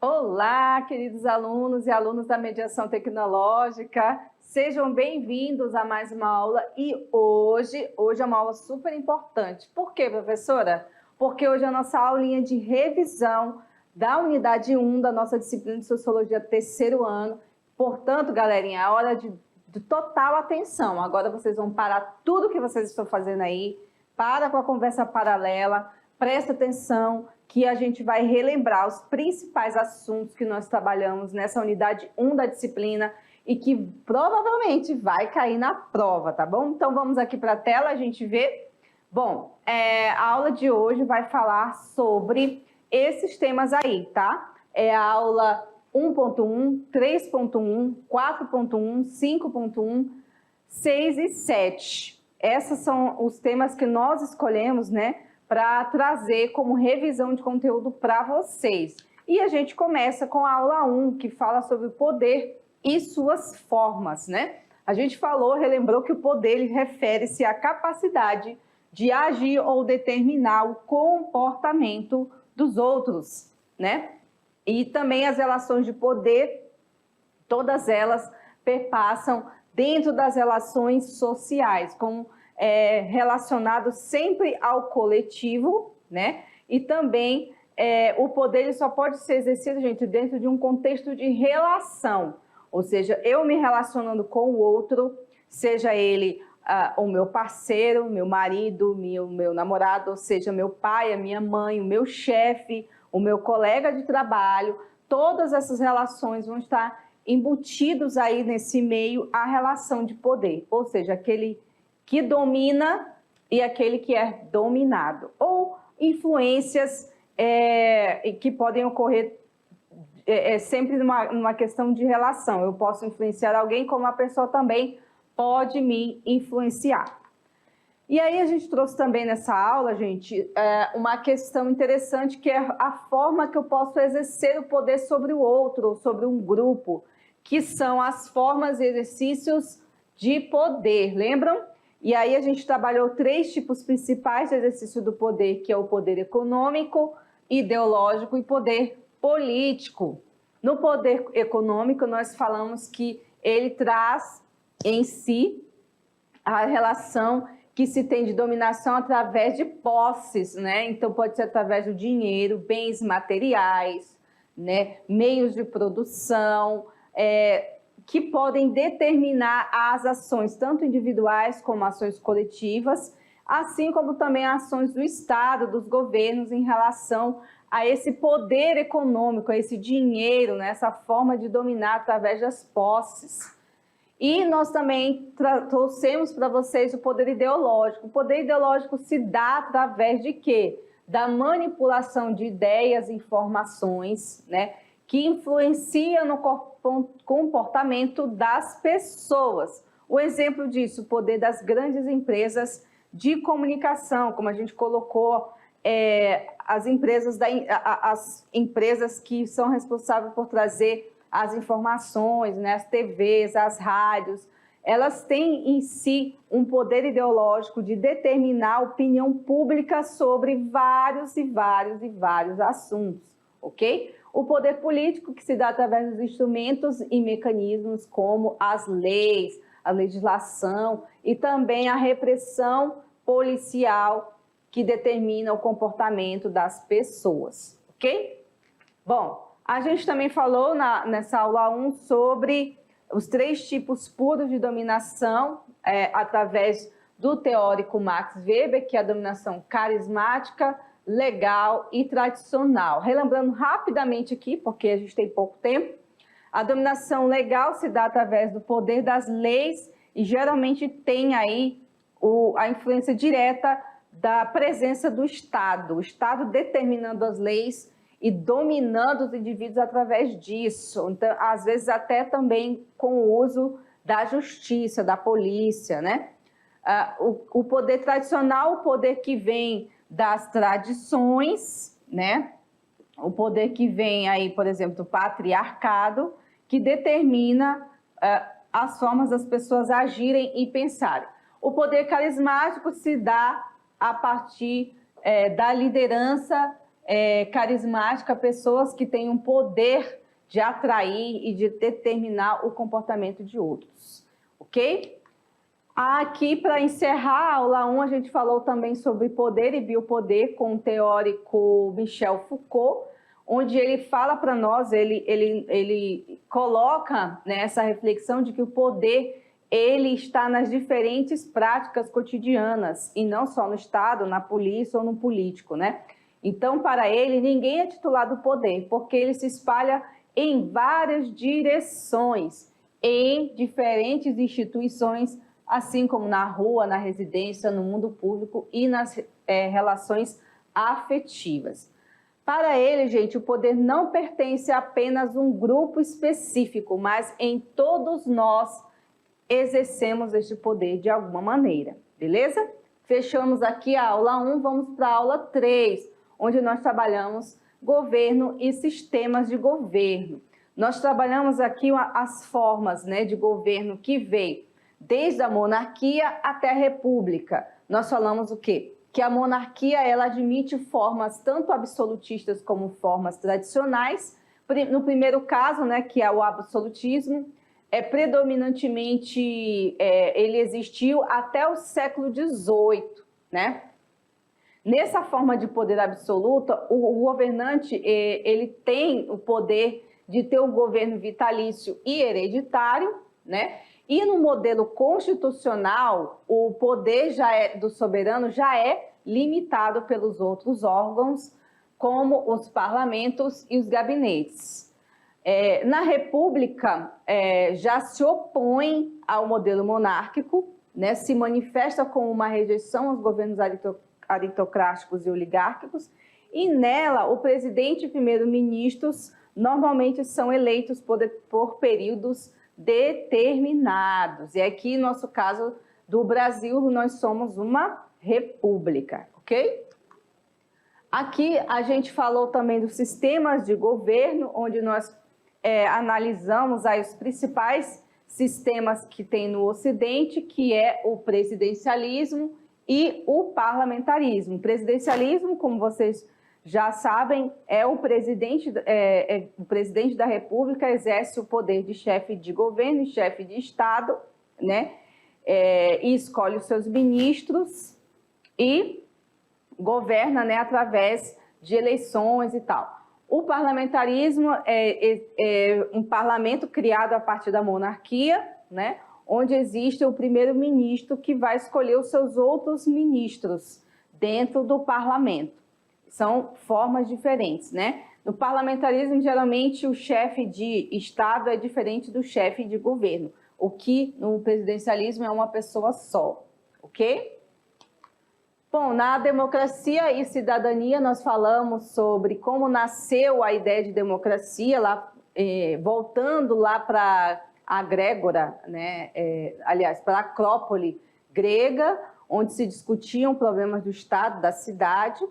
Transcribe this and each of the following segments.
Olá, queridos alunos e alunas da Mediação Tecnológica, sejam bem-vindos a mais uma aula e hoje é uma aula super importante. Por quê, professora? Porque hoje é a nossa aulinha de revisão da unidade 1 da nossa disciplina de Sociologia terceiro ano. Portanto, galerinha, é hora de total atenção. Agora vocês vão parar tudo que vocês estão fazendo aí, para com a conversa paralela, presta atenção, que a gente vai relembrar os principais assuntos que nós trabalhamos nessa unidade 1 da disciplina e que provavelmente vai cair na prova, tá bom? Então vamos aqui para a tela, a gente vê. Bom, a aula de hoje vai falar sobre esses temas aí, tá? É a aula 1.1, 3.1, 4.1, 5.1, 6 e 7. Esses são os temas que nós escolhemos, né, para trazer como revisão de conteúdo para vocês. E a gente começa com a aula 1, que fala sobre o poder e suas formas, né? A gente relembrou que o poder ele refere-se à capacidade de agir ou determinar o comportamento dos outros, né? E também as relações de poder, todas elas perpassam dentro das relações sociais, como relacionado sempre ao coletivo, né? E também o poder ele só pode ser exercido, gente, dentro de um contexto de relação, ou seja, eu me relacionando com o outro, seja ele o meu parceiro, meu marido, meu namorado, ou seja, meu pai, a minha mãe, o meu chefe, o meu colega de trabalho, todas essas relações vão estar embutidos aí nesse meio a relação de poder, ou seja, aquele que domina e aquele que é dominado, ou influências que podem ocorrer sempre numa questão de relação. Eu posso influenciar alguém, como a pessoa também pode me influenciar. E aí a gente trouxe também nessa aula, gente, uma questão interessante, que é a forma que eu posso exercer o poder sobre o outro, ou sobre um grupo, que são as formas e exercícios de poder, lembram? E aí a gente trabalhou 3 tipos principais de exercício do poder, que é o poder econômico, ideológico e poder político. No poder econômico, nós falamos que ele traz em si a relação que se tem de dominação através de posses, né? Então pode ser através do dinheiro, bens materiais, né? Meios de produção, que podem determinar as ações, tanto individuais como ações coletivas, assim como também ações do Estado, dos governos em relação a esse poder econômico, a esse dinheiro, né? Essa forma de dominar através das posses. E nós também trouxemos para vocês o poder ideológico. O poder ideológico se dá através de quê? Da manipulação de ideias e informações, né? Que influencia no comportamento das pessoas. O exemplo disso, o poder das grandes empresas de comunicação, como a gente colocou, as empresas que são responsáveis por trazer as informações, né, as TVs, as rádios, elas têm em si um poder ideológico de determinar a opinião pública sobre vários assuntos, ok? O poder político que se dá através dos instrumentos e mecanismos como as leis, a legislação e também a repressão policial que determina o comportamento das pessoas, ok? Bom, a gente também falou nessa aula 1 sobre os 3 tipos puros de dominação através do teórico Max Weber, que é a dominação carismática, legal e tradicional. Relembrando rapidamente aqui, porque a gente tem pouco tempo, a dominação legal se dá através do poder das leis e geralmente tem aí a influência direta da presença do Estado, o Estado determinando as leis e dominando os indivíduos através disso. Então, às vezes até também com o uso da justiça, da polícia, né? O poder tradicional, o poder que vem das tradições, né? O poder que vem aí, por exemplo, do patriarcado, que determina as formas das pessoas agirem e pensarem. O poder carismático se dá a partir da liderança carismática, pessoas que têm um poder de atrair e de determinar o comportamento de outros, ok? Aqui, para encerrar a aula 1, a gente falou também sobre poder e biopoder com o teórico Michel Foucault, onde ele fala para nós, ele coloca, né, essa reflexão de que o poder ele está nas diferentes práticas cotidianas, e não só no Estado, na polícia ou no político, né? Então, para ele, ninguém é titular do poder, porque ele se espalha em várias direções, em diferentes instituições, assim como na rua, na residência, no mundo público e nas relações afetivas. Para ele, gente, o poder não pertence a apenas um grupo específico, mas em todos nós exercemos este poder de alguma maneira, beleza? Fechamos aqui a aula 1, vamos para a aula 3, onde nós trabalhamos governo e sistemas de governo. Nós trabalhamos aqui as formas, né, de governo que veio desde a monarquia até a república. Nós falamos o quê? Que a monarquia ela admite formas tanto absolutistas como formas tradicionais. No primeiro caso, né, que é o absolutismo, predominantemente ele existiu até o século XVIII, né? Nessa forma de poder absoluta, o governante ele tem o poder de ter um governo vitalício e hereditário, né? E no modelo constitucional, o poder do soberano já é limitado pelos outros órgãos, como os parlamentos e os gabinetes. Na República, já se opõe ao modelo monárquico, né? Se manifesta com uma rejeição aos governos aristocráticos e oligárquicos, e nela o presidente e primeiro-ministros normalmente são eleitos por períodos determinados. E aqui, no nosso caso do Brasil, nós somos uma república, ok? Aqui a gente falou também dos sistemas de governo, onde nós analisamos aí os principais sistemas que tem no Ocidente, que é o presidencialismo e o parlamentarismo. O presidencialismo, como vocês já sabem, o presidente da República exerce o poder de chefe de governo e chefe de Estado, né? E escolhe os seus ministros e governa, né, através de eleições e tal. O parlamentarismo é um parlamento criado a partir da monarquia, né, onde existe o primeiro-ministro que vai escolher os seus outros ministros dentro do parlamento. São formas diferentes, né? No parlamentarismo, geralmente, o chefe de Estado é diferente do chefe de governo, o que no presidencialismo é uma pessoa só, ok? Bom, na democracia e cidadania, nós falamos sobre como nasceu a ideia de democracia, voltando lá para a Grégora, né? Aliás, para a Acrópole grega, onde se discutiam problemas do Estado, da cidade,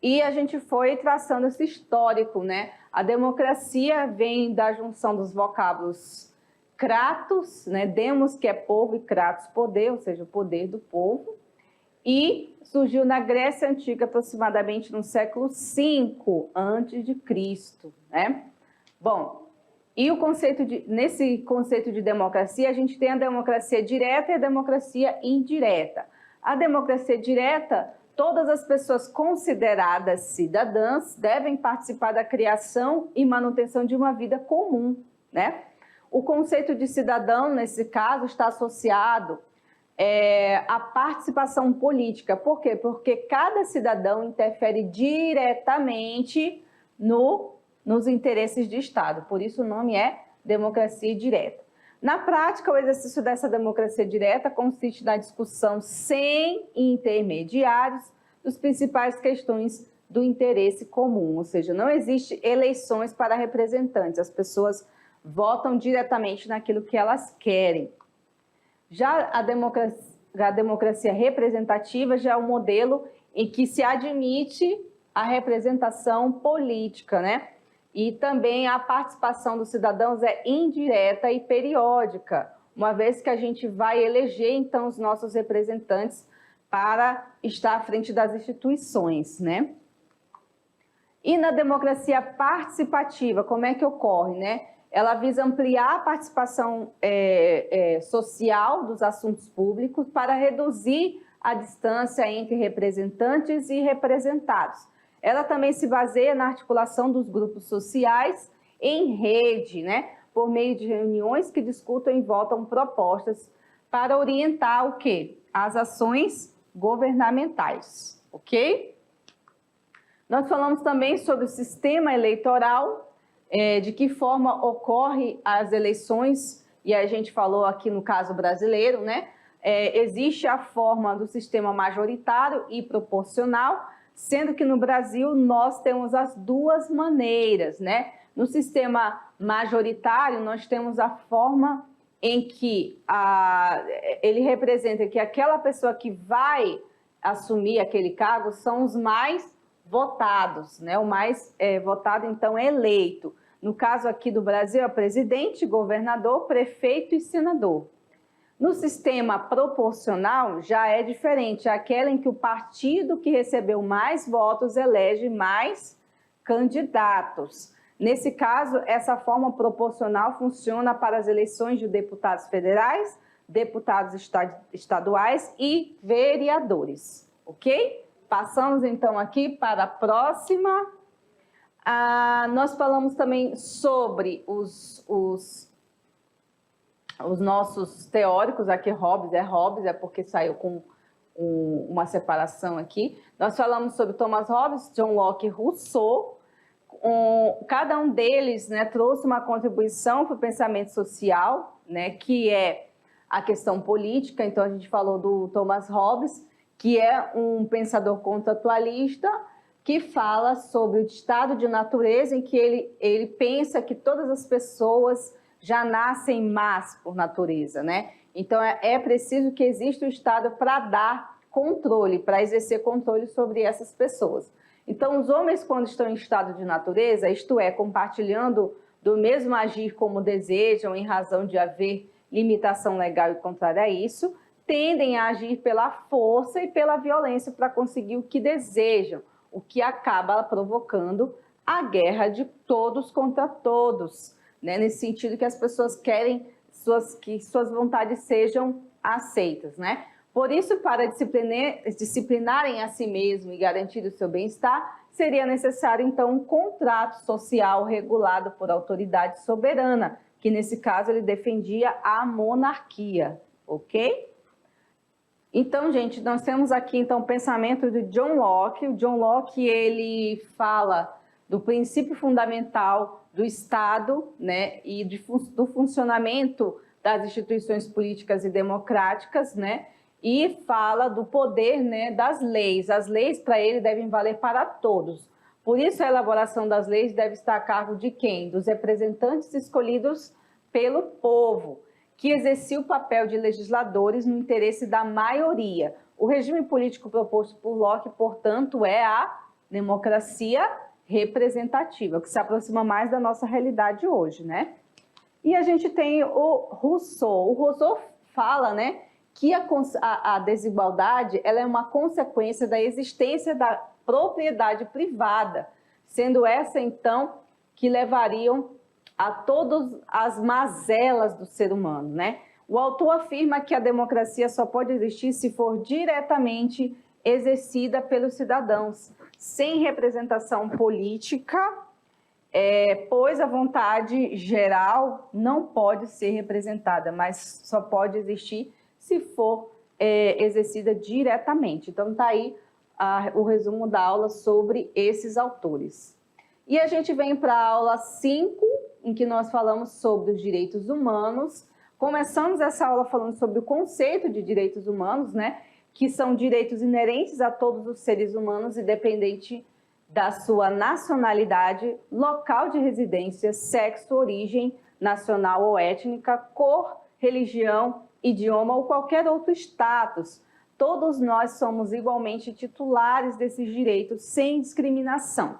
e a gente foi traçando esse histórico, né? A democracia vem da junção dos vocábulos kratos, né? Demos, que é povo, e kratos, poder, ou seja, o poder do povo, e surgiu na Grécia Antiga, aproximadamente no século V a.C., né? Bom, e nesse conceito de democracia, a gente tem a democracia direta e a democracia indireta. A democracia direta, todas as pessoas consideradas cidadãs devem participar da criação e manutenção de uma vida comum, né? O conceito de cidadão, nesse caso, está associado à participação política. Por quê? Porque cada cidadão interfere diretamente nos interesses de Estado. Por isso o nome é democracia direta. Na prática, o exercício dessa democracia direta consiste na discussão sem intermediários dos principais questões do interesse comum, ou seja, não existe eleições para representantes, as pessoas votam diretamente naquilo que elas querem. Já a democracia representativa já é um modelo em que se admite a representação política, né? E também a participação dos cidadãos é indireta e periódica, uma vez que a gente vai eleger, então, os nossos representantes para estar à frente das instituições, né? E na democracia participativa, como é que ocorre, né? Ela visa ampliar a participação social dos assuntos públicos para reduzir a distância entre representantes e representados. Ela também se baseia na articulação dos grupos sociais em rede, né? Por meio de reuniões que discutem e votam propostas para orientar o quê? As ações governamentais, ok? Nós falamos também sobre o sistema eleitoral, de que forma ocorre as eleições, e a gente falou aqui no caso brasileiro, né? Existe a forma do sistema majoritário e proporcional, sendo que no Brasil nós temos as duas maneiras, né? No sistema majoritário, nós temos a forma em que ele representa que aquela pessoa que vai assumir aquele cargo são os mais votados, né? O mais votado, então, é eleito. No caso aqui do Brasil, é presidente, governador, prefeito e senador. No sistema proporcional, já é diferente, é aquela em que o partido que recebeu mais votos elege mais candidatos. Nesse caso, essa forma proporcional funciona para as eleições de deputados federais, deputados estaduais e vereadores, ok? Passamos então aqui para a próxima. Nós falamos também sobre os nossos teóricos, aqui Hobbes é porque saiu com uma separação aqui. Nós falamos sobre Thomas Hobbes, John Locke e Rousseau. Cada um deles, né, trouxe uma contribuição para o pensamento social, né, que é a questão política. Então, a gente falou do Thomas Hobbes, que é um pensador contratualista, que fala sobre o estado de natureza em que ele pensa que todas as pessoas já nascem más por natureza, né? Então, é preciso que exista o Estado para dar controle, para exercer controle sobre essas pessoas. Então, os homens, quando estão em estado de natureza, isto é, compartilhando do mesmo agir como desejam, em razão de haver limitação legal e contrária a isso, tendem a agir pela força e pela violência para conseguir o que desejam, o que acaba provocando a guerra de todos contra todos, né? Nesse sentido que as pessoas querem que suas vontades sejam aceitas, né? Por isso, para disciplinarem a si mesmo e garantir o seu bem-estar, seria necessário, então, um contrato social regulado por autoridade soberana, que, nesse caso, ele defendia a monarquia, ok? Então, gente, nós temos aqui, então, o pensamento de John Locke. O John Locke, ele fala do princípio fundamental do Estado, né, e do funcionamento das instituições políticas e democráticas, né, e fala do poder, né, das leis. As leis, para ele, devem valer para todos. Por isso, a elaboração das leis deve estar a cargo de quem? Dos representantes escolhidos pelo povo, que exercia o papel de legisladores no interesse da maioria. O regime político proposto por Locke, portanto, é a democracia representativa, que se aproxima mais da nossa realidade hoje, né? E a gente tem o Rousseau. O Rousseau fala, né, que a desigualdade ela é uma consequência da existência da propriedade privada, sendo essa, então, que levariam a todas as mazelas do ser humano, né? O autor afirma que a democracia só pode existir se for diretamente exercida pelos cidadãos, sem representação política, pois a vontade geral não pode ser representada, mas só pode existir se for exercida diretamente. Então, está aí o resumo da aula sobre esses autores. E a gente vem para a aula 5, em que nós falamos sobre os direitos humanos. Começamos essa aula falando sobre o conceito de direitos humanos, né? Que são direitos inerentes a todos os seres humanos, independente da sua nacionalidade, local de residência, sexo, origem nacional ou étnica, cor, religião, idioma ou qualquer outro status. Todos nós somos igualmente titulares desses direitos sem discriminação.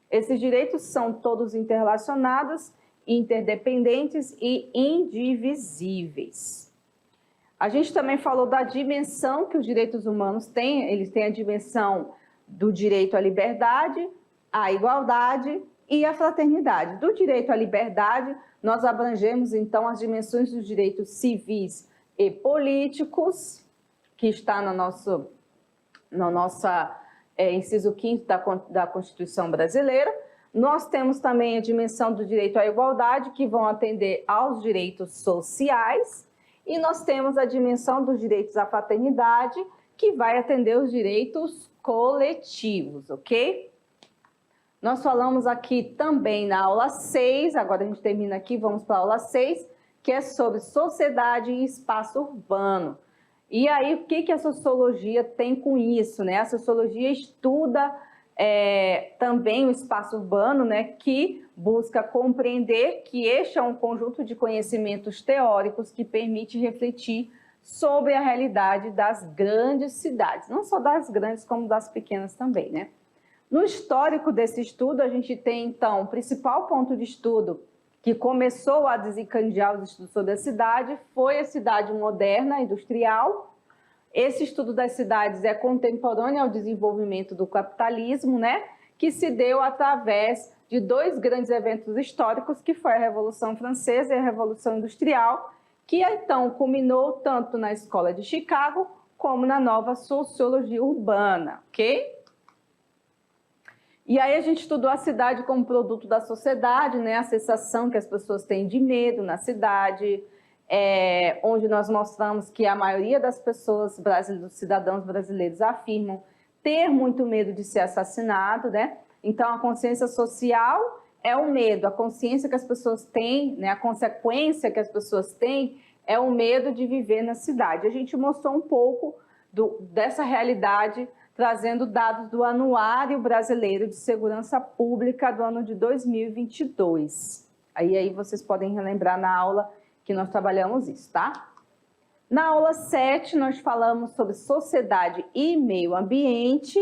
Esses direitos são todos interrelacionados interdependentes e indivisíveis. A gente também falou da dimensão que os direitos humanos têm. Eles têm a dimensão do direito à liberdade, à igualdade e à fraternidade. Do direito à liberdade, nós abrangemos, então, as dimensões dos direitos civis e políticos, que está no nosso inciso 5º da Constituição Brasileira. Nós temos também a dimensão do direito à igualdade, que vão atender aos direitos sociais, e nós temos a dimensão dos direitos à fraternidade, que vai atender os direitos coletivos, ok? Nós falamos aqui também na aula 6, agora a gente termina aqui, vamos para a aula 6, que é sobre sociedade e espaço urbano. E aí, o que a sociologia tem com isso, né? A sociologia estuda também o espaço urbano, né, que busca compreender que este é um conjunto de conhecimentos teóricos que permite refletir sobre a realidade das grandes cidades, não só das grandes, como das pequenas também, né? No histórico desse estudo, a gente tem, então, o principal ponto de estudo que começou a desencadear os estudos sobre a cidade foi a cidade moderna, industrial. Esse estudo das cidades é contemporâneo ao desenvolvimento do capitalismo, né, que se deu através de dois grandes eventos históricos, que foi a Revolução Francesa e a Revolução Industrial, que então culminou tanto na Escola de Chicago como na nova sociologia urbana, ok? E aí a gente estudou a cidade como produto da sociedade, né, a sensação que as pessoas têm de medo na cidade, onde nós mostramos que a maioria das pessoas, dos cidadãos brasileiros, afirmam ter muito medo de ser assassinado, né? Então, a consciência social é o medo, a consciência que as pessoas têm, né? A consequência que as pessoas têm é o medo de viver na cidade. A gente mostrou um pouco dessa realidade, trazendo dados do Anuário Brasileiro de Segurança Pública do ano de 2022. Aí vocês podem relembrar na aula que nós trabalhamos isso, tá? Na aula 7, nós falamos sobre sociedade e meio ambiente.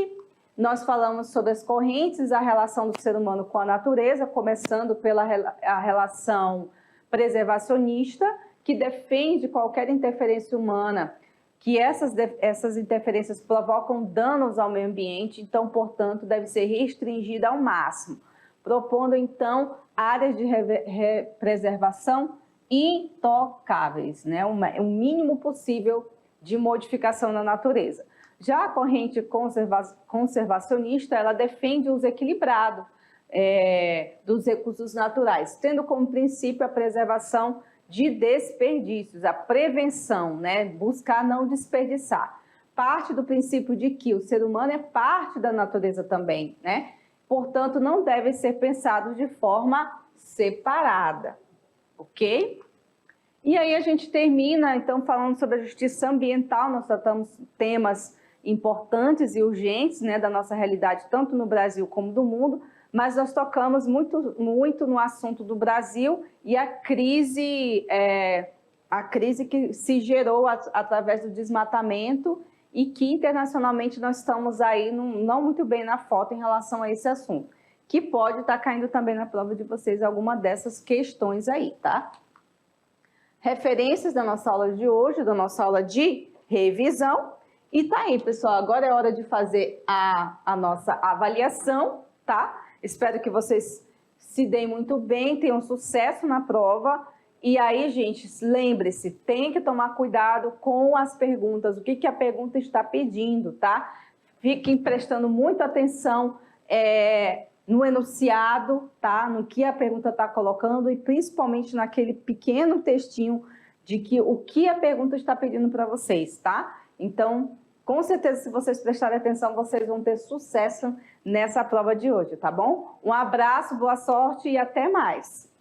Nós falamos sobre as correntes, a relação do ser humano com a natureza, começando pela a relação preservacionista, que defende qualquer interferência humana, que essas interferências provocam danos ao meio ambiente, então, portanto, deve ser restringida ao máximo, propondo, então, áreas de preservação intocáveis, né? O mínimo possível de modificação na natureza. Já a corrente conservacionista, ela defende o uso equilibrado dos recursos naturais, tendo como princípio a preservação de desperdícios, a prevenção, né? Buscar não desperdiçar. Parte do princípio de que o ser humano é parte da natureza também, né? Portanto, não devem ser pensados de forma separada. Ok? E aí a gente termina, então, falando sobre a justiça ambiental. Nós tratamos temas importantes e urgentes, né, da nossa realidade, tanto no Brasil como do mundo, mas nós tocamos muito no assunto do Brasil e a crise que se gerou através do desmatamento e que internacionalmente nós estamos aí não muito bem na foto em relação a esse assunto, que pode estar caindo também na prova de vocês alguma dessas questões aí, tá? Referências da nossa aula de hoje, da nossa aula de revisão. E tá aí, pessoal, agora é hora de fazer a nossa avaliação, tá? Espero que vocês se deem muito bem, tenham sucesso na prova. E aí, gente, lembre-se, tem que tomar cuidado com as perguntas, o que a pergunta está pedindo, tá? Fiquem prestando muita atenção no enunciado, tá? No que a pergunta está colocando e principalmente naquele pequeno textinho de o que a pergunta está pedindo para vocês, tá? Então, com certeza, se vocês prestarem atenção, vocês vão ter sucesso nessa prova de hoje, tá bom? Um abraço, boa sorte e até mais!